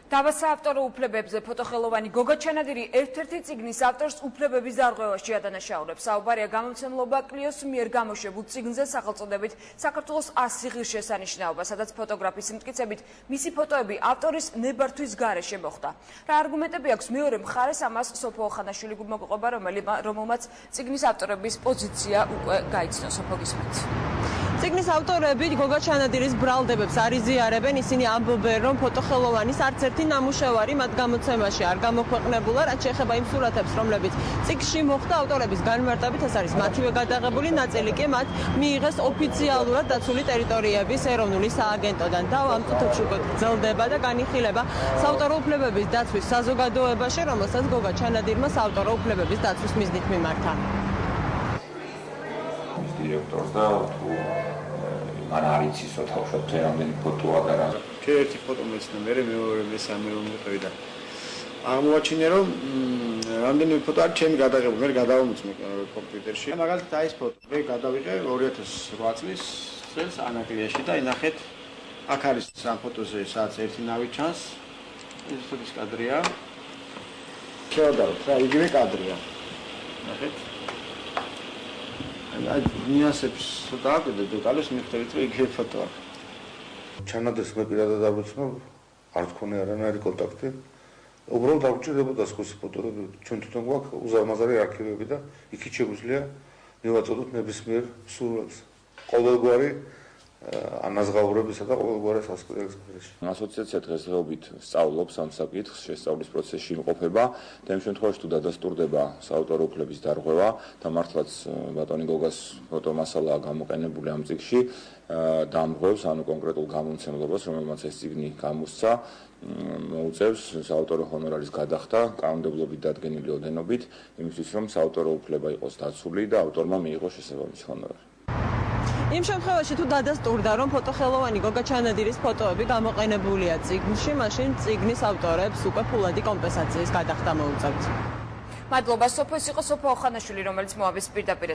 დავა საავტორო უფლებებზე ფოტოხელოვანი გოგა ჩანადირი ერთ-ერთი წიგნის ავტორს უფლებების დარღვევაში ადანაშაულებს. საუბარია გამომცემლობა კლიოს მიერ გამოშვებულ წიგნზე სახელწოდებით საქართველოს 100 ღირსშესანიშნაობა, სადაც ფოტოგრაფის მტკიცებით მისი ფოტოები ავტორის ნებართვის გარეშე მოხდა. რა არგუმენტები აქვს მეორე მხარეს, ამას სოფო ოხანაშვილი მოგყვება, რომელმაც წიგნის ავტორების პოზიცია უკვე გაიცნო. სოფო გისმენთ. წიგნის ავტორები გოგა ჩანადირის ბრალდებებს არ იზიარებენ, ისინი ამბობენ, რომ ფოტოხელოვანის არც ერთი ნამუშევარი მათ გამოცემაში არ გამოქვეყნებულა, რაც შეეხება იმ სურათებს, რომლებიც წიგნში მოხდა ავტორების განმარტებით, ეს არის მათივე გადაღებული ნაწილი კი მათ მიიღეს ოფიციალურად დაცული ტერიტორიების ეროვნული სააგენტოდან და ამ წუთებში უკვე გრძელდება და განიხილება საავტორო უფლებების დაცვის საზოგადოებაში, რომელსაც გოგა ჩანადირმა საავტორო უფლებების დაცვის მიზნით მიმართა. დირექტორს და თუ მან არ იცის თავშობთ რამდენი ფოტოა და რა. ერთი ფოტო მეცნე მე მეორე მესამე რომ მიყევი და აღმოაჩინე რომ რამდენი ფოტო არის ჩემი გადაღებული მე გადავამოწმე კომპიუტერში. მაგალითად აი ეს ფოტო მე გადავიღე 2008 წლის წელს ანაკლიაში და ინახეთ აქ არის სამ ფოტოზე სადაც ერთი ნავი ჩანს. ეს ფოტოს კადრია. შევადაროთ რა იგივე კადრია. ნახეთ ნიასებს დააკვირდე დეტალებს მიხვდებით რომ იგივე ფოტოა. ჩანადირს მე პირადად დავრეცნა, არ თქონია არანაირი კონტაქტი. უბრალოდ დაგვჭირდებოდა სხვისი ფოტოები, ჩვენ თვითონ გვაქვს უზარმაზარი არქივები და იქით შეგვიძლია მივაწოდოთ ნებისმიერ სურათს. ყოველგვარი ანაზღაურებისა და ყოველგვარი სასწრაფო. ასოციაცია დღესდღეობით სწავლობს ამ საკითხს, შესწავლის პროცესში იმყოფება და იმ შემთხვევაში თუ დადასტურდება საავტორო უფლების დარღვევა და მართლაც ბატონი გოგას ფოტომასალაა გამოყენებული ამ წიგნში, დამღევს ანუ კონკრეტულ გამომცემლობას, რომელმაც ეს წიგნი გამოსცა, მოუწევს საავტორო ჰონორარის გადახდა კანონმდებლობით დადგენილი ოდენობით, იმისთვის რომ საავტორო უფლება იყოს დაცული და ავტორმა მიიღოს შესაბამისი ჰონორარი. იმ შემთხვევაში თუ დადასტურდა, რომ ფოტოხელოვანი გოგა ჩანადირის ფოტოები გამოყენებულია წიგნში, მაშინ წიგნის ავტორებს უკვე ფულადი კომპენსაციის გადახდა მოუწევთ. მადლობა სოფოს იყო სოფო ოხანაშვილი, რომელიც მოაბეს პირდაპირ